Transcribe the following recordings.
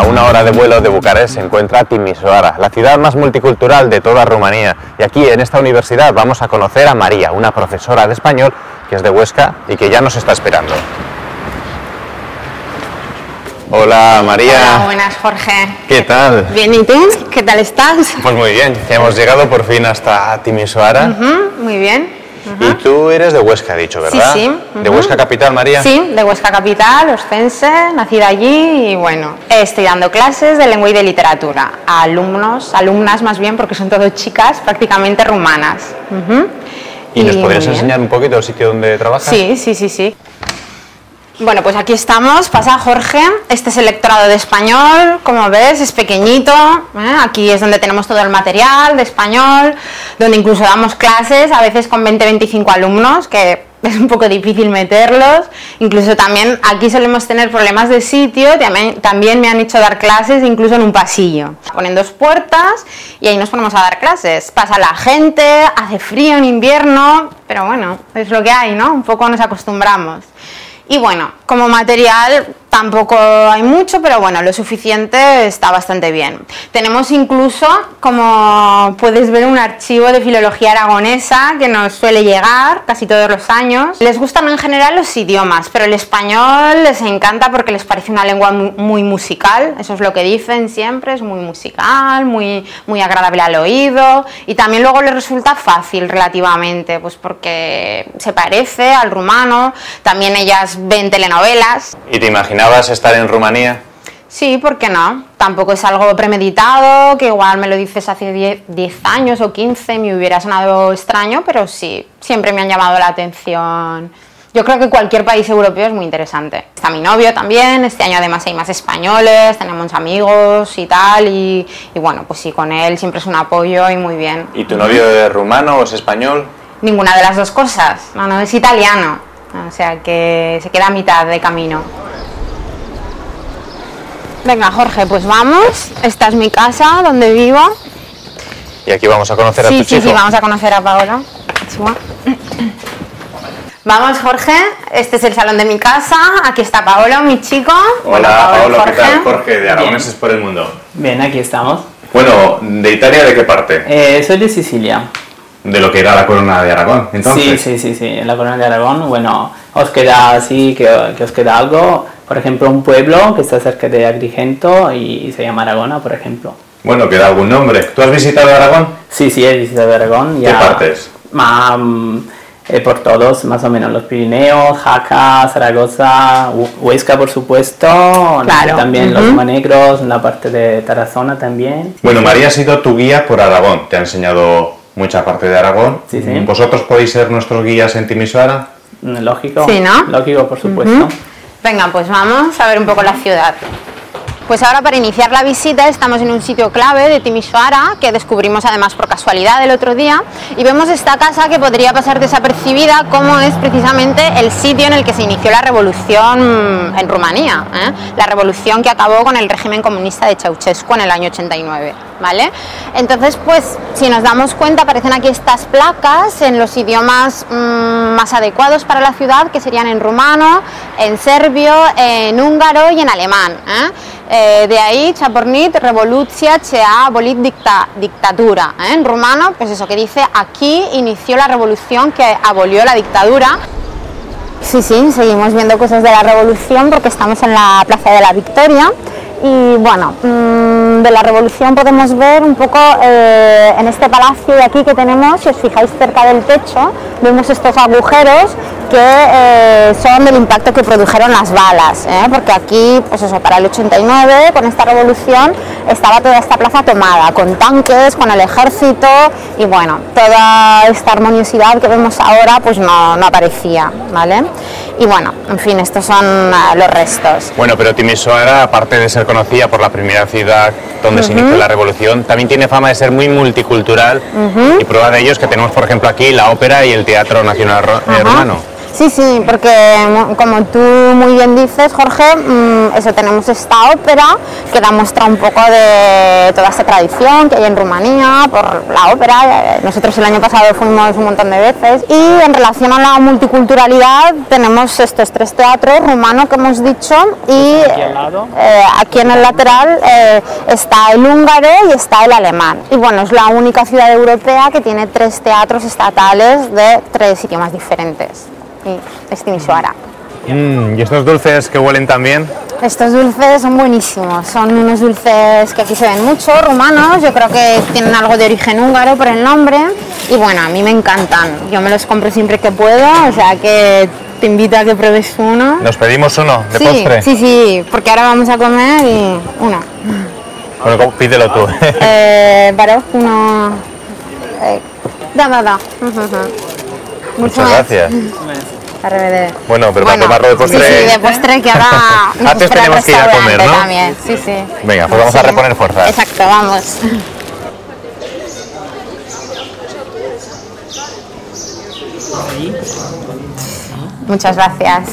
una hora de vuelo de Bucarest se encuentra Timișoara, la ciudad más multicultural de toda Rumanía. Y aquí, en esta universidad, vamos a conocer a María, una profesora de español que es de Huesca y que ya nos está esperando. Hola, María. Hola, buenas, Jorge. ¿Qué tal? Bien, ¿y tú? ¿Qué tal estás? Pues muy bien, ya hemos llegado por fin hasta Timișoara. Muy bien. Y tú eres de Huesca, he dicho, ¿verdad? Sí, sí. ¿De Huesca capital, María? Sí, de Huesca capital, ostense, nacida allí y bueno, estoy dando clases de lengua y de literatura a alumnos, alumnas más bien, porque son todas chicas prácticamente rumanas. ¿Y nos podrías enseñar un poquito el sitio donde trabajas? Sí. Bueno, pues aquí estamos, pasa Jorge, este es el lectorado de español, como ves, es pequeñito, aquí es donde tenemos todo el material de español, donde incluso damos clases, a veces con 20-25 alumnos, que es un poco difícil meterlos, incluso también aquí solemos tener problemas de sitio, también me han hecho dar clases incluso en un pasillo. Ponen dos puertas y ahí nos ponemos a dar clases, pasa la gente, hace frío en invierno, pero bueno, es lo que hay, ¿no? Un poco nos acostumbramos. Y bueno, como material tampoco hay mucho, pero bueno, lo suficiente, está bastante bien. Tenemos incluso, como puedes ver, un archivo de filología aragonesa que nos suele llegar casi todos los años. Les gustan en general los idiomas, pero el español les encanta porque les parece una lengua muy musical, eso es lo que dicen siempre, es muy musical, muy agradable al oído, y también luego les resulta fácil relativamente, pues porque se parece al rumano, también ellas ven telenovelas. ¿Y te imaginabas estar en Rumanía? Sí, ¿por qué no? Tampoco es algo premeditado, que igual me lo dices hace 10 años o 15, me hubiera sonado extraño, pero sí, siempre me han llamado la atención. Yo creo que cualquier país europeo es muy interesante. Está mi novio también, este año además hay más españoles, tenemos amigos y tal, y bueno, pues sí, con él siempre es un apoyo y muy bien. ¿Y tu novio es rumano o es español? Ninguna de las dos cosas, no, es italiano, o sea que se queda a mitad de camino. Venga, Jorge, pues vamos. Esta es mi casa, donde vivo. Y aquí vamos a conocer a tu chico. Sí, vamos a conocer a Paola. Vamos, Jorge. Este es el salón de mi casa. Aquí está Paola, mi chico. Hola, Paola, ¿qué tal? Jorge, de Aragoneses por el Mundo. Bien, aquí estamos. Bueno, ¿de Italia de qué parte? Soy de Sicilia. De lo que era la corona de Aragón, entonces. Sí, la corona de Aragón. Bueno, os queda así, que os queda algo. Por ejemplo, un pueblo que está cerca de Agrigento y se llama Aragona, por ejemplo. Bueno, ¿queda algún nombre? ¿Tú has visitado Aragón? Sí, he visitado Aragón. ¿Qué partes? Por todos, más o menos, los Pirineos, Jaca, Zaragoza, Huesca, por supuesto, claro. También los Monegros, la parte de Tarazona también. Bueno, María ha sido tu guía por Aragón, te ha enseñado mucha parte de Aragón. Sí. ¿Vosotros podéis ser nuestros guías en Timișoara? Lógico, sí, ¿no? Lógico, por supuesto. Venga, pues vamos a ver un poco la ciudad. Pues ahora, para iniciar la visita, estamos en un sitio clave de Timișoara, que descubrimos además por casualidad el otro día, y vemos esta casa que podría pasar desapercibida, como es precisamente el sitio en el que se inició la revolución en Rumanía, la revolución que acabó con el régimen comunista de Ceausescu en el año 89, ¿vale? Entonces, pues, si nos damos cuenta, aparecen aquí estas placas en los idiomas más adecuados para la ciudad, que serían en rumano, en serbio, en húngaro y en alemán, de ahí, Chapornit, Revoluția, ce a abolit dictadura. En rumano, pues eso que dice, aquí inició la revolución que abolió la dictadura. Sí, seguimos viendo cosas de la revolución porque estamos en la Plaza de la Victoria. Y bueno, de la revolución podemos ver un poco en este palacio de aquí que tenemos, si os fijáis cerca del techo, vemos estos agujeros que son del impacto que produjeron las balas, porque aquí, pues eso, para el 89, con esta revolución, estaba toda esta plaza tomada, con tanques, con el ejército, y bueno, toda esta armoniosidad que vemos ahora, pues no aparecía, ¿vale? Y bueno, en fin, estos son los restos. Bueno, pero Timișoara, aparte de ser conocida por la primera ciudad donde se inició la revolución, también tiene fama de ser muy multicultural, y prueba de ello es que tenemos, por ejemplo, aquí la ópera y el Teatro Nacional Rumano. Sí, porque como tú muy bien dices, Jorge, eso, tenemos esta ópera que da muestra un poco de toda esta tradición que hay en Rumanía por la ópera. Nosotros el año pasado fuimos un montón de veces. Y en relación a la multiculturalidad tenemos estos 3 teatros, rumano que hemos dicho, y aquí en el lateral está el húngaro y está el alemán. Y bueno, es la única ciudad europea que tiene 3 teatros estatales de 3 idiomas diferentes. Y es Timișoara. ¿Y estos dulces que huelen también? Estos dulces son buenísimos, son unos dulces que aquí se ven mucho, rumanos, yo creo que tienen algo de origen húngaro por el nombre y bueno, a mí me encantan, yo me los compro siempre que puedo, o sea que te invito a que pruebes uno. ¿Nos pedimos uno de sí, postre? Sí, porque ahora vamos a comer y uno. Bueno, pídelo tú. Vale, uno... Da. Muchas gracias. Bueno, pero para tomarlo de postre... Sí, de postre que ahora... Antes tenemos que ir a comer, ¿no? También. Sí. Venga, pues vamos a reponer fuerzas. Exacto, vamos. Muchas gracias.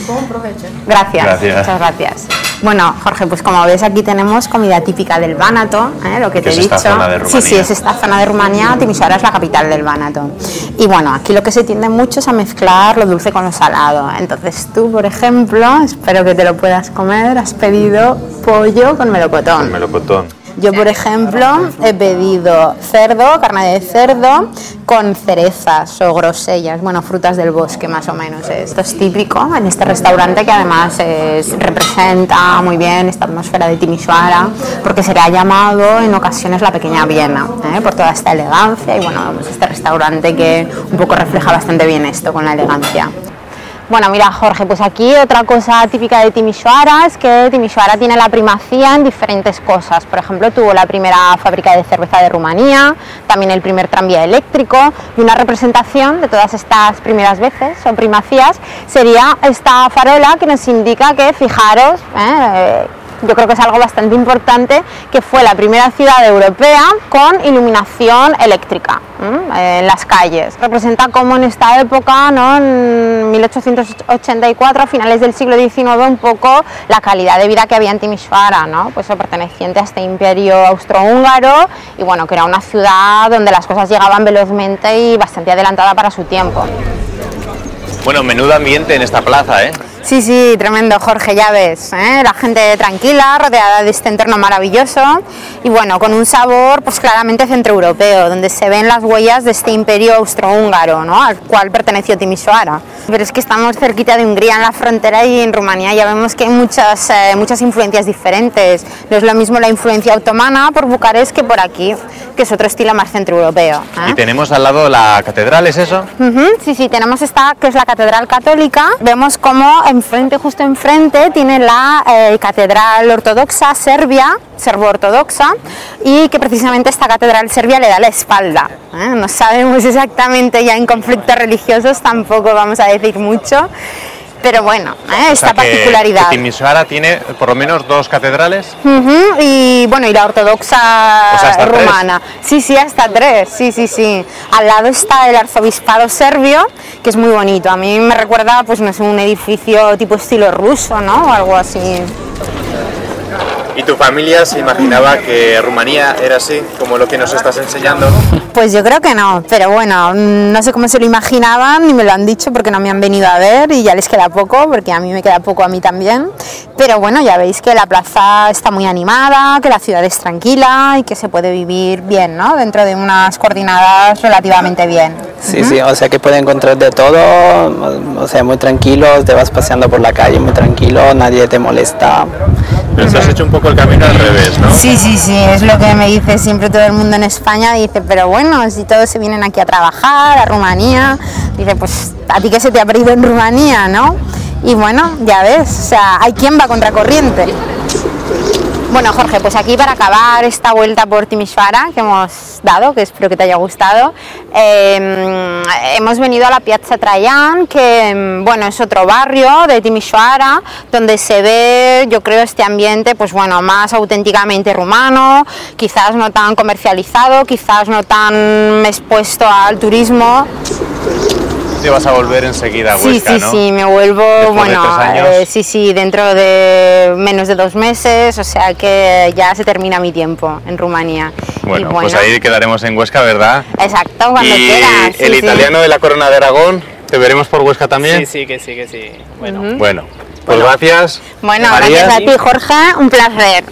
Buen provecho. Gracias, muchas gracias. Bueno, Jorge, pues como ves aquí tenemos comida típica del Bánato, lo que te he dicho. Esta zona de Rumanía. Sí, es esta zona de Rumanía, Timișoara es la capital del Bánato. Y bueno, aquí lo que se tiende mucho es a mezclar lo dulce con lo salado. Entonces tú, por ejemplo, espero que te lo puedas comer, has pedido pollo con melocotón. Con melocotón. Yo, por ejemplo, he pedido cerdo, carne de cerdo, con cerezas o grosellas, bueno, frutas del bosque más o menos. Esto es típico en este restaurante que además representa muy bien esta atmósfera de Timișoara, porque se le ha llamado en ocasiones la pequeña Viena, por toda esta elegancia y bueno, pues este restaurante que un poco refleja bastante bien esto con la elegancia. Bueno, mira Jorge, pues aquí otra cosa típica de Timișoara es que Timișoara tiene la primacía en diferentes cosas. Por ejemplo, tuvo la primera fábrica de cerveza de Rumanía, también el primer tranvía eléctrico y una representación de todas estas primeras veces o primacías sería esta farola que nos indica que, fijaros, yo creo que es algo bastante importante, que fue la primera ciudad europea con iluminación eléctrica en las calles. Representa cómo en esta época, ¿no? En 1884, a finales del siglo XIX, un poco la calidad de vida que había en Timișoara, ¿no? Pues perteneciente a este imperio austrohúngaro y bueno, que era una ciudad donde las cosas llegaban velozmente y bastante adelantada para su tiempo. Bueno, menudo ambiente en esta plaza, ¿eh? Sí, tremendo, Jorge, ya ves, la gente tranquila, rodeada de este entorno maravilloso y bueno, con un sabor pues claramente centroeuropeo, donde se ven las huellas de este imperio austrohúngaro, ¿no? Al cual perteneció Timișoara. Pero es que estamos cerquita de Hungría en la frontera y en Rumanía ya vemos que hay muchas influencias diferentes. No es lo mismo la influencia otomana por Bucarest que por aquí, que es otro estilo más centroeuropeo. Y tenemos al lado la catedral, ¿es eso? Sí, tenemos esta que es la catedral católica. Vemos cómo justo enfrente tiene la catedral ortodoxa serbia, serbo-ortodoxa, y que precisamente esta catedral serbia le da la espalda. No sabemos exactamente, ya en conflictos religiosos tampoco vamos a decir mucho, pero bueno, esta particularidad. Timișoara tiene por lo menos 2 catedrales. Y bueno, y la ortodoxa rumana. 3. Sí, hasta 3. Sí. Al lado está el arzobispado serbio, que es muy bonito. A mí me recuerda, pues no sé, un edificio tipo estilo ruso, ¿no? O algo así. ¿Y tu familia se imaginaba que Rumanía era así, como lo que nos estás enseñando? Pues yo creo que no, pero bueno, no sé cómo se lo imaginaban ni me lo han dicho porque no me han venido a ver y ya les queda poco, porque a mí me queda poco, a mí también. Pero bueno, ya veis que la plaza está muy animada, que la ciudad es tranquila y que se puede vivir bien, ¿no? Dentro de unas coordinadas relativamente bien. Sí, o sea que puedes encontrar de todo, o sea, muy tranquilo, te vas paseando por la calle muy tranquilo, nadie te molesta. Pero te has hecho un poco el camino al revés, ¿no? Sí, es lo que me dice siempre todo el mundo en España, dice, pero bueno, si todos se vienen aquí a trabajar, a Rumanía, dice, pues a ti que se te ha perdido en Rumanía, ¿no? Y bueno, ya ves, o sea, hay quien va contracorriente. Bueno, Jorge, pues aquí para acabar esta vuelta por Timișoara que hemos dado, que espero que te haya gustado, hemos venido a la Piazza Traian, que bueno, es otro barrio de Timișoara, donde se ve, yo creo, este ambiente, pues bueno, más auténticamente rumano, quizás no tan comercializado, quizás no tan expuesto al turismo. te vas a volver enseguida a Sí, Huesca, sí, ¿no? sí, me vuelvo, Después de 3 años. sí, dentro de menos de 2 meses, o sea que ya se termina mi tiempo en Rumanía. Bueno, Y pues ahí quedaremos en Huesca, ¿verdad? Exacto, cuando y quieras. Sí, el sí. italiano de la Corona de Aragón, ¿te veremos por Huesca también? Sí, sí, que sí, que sí. Bueno. Bueno, pues gracias. Bueno, María. gracias a ti, Jorge, un placer haber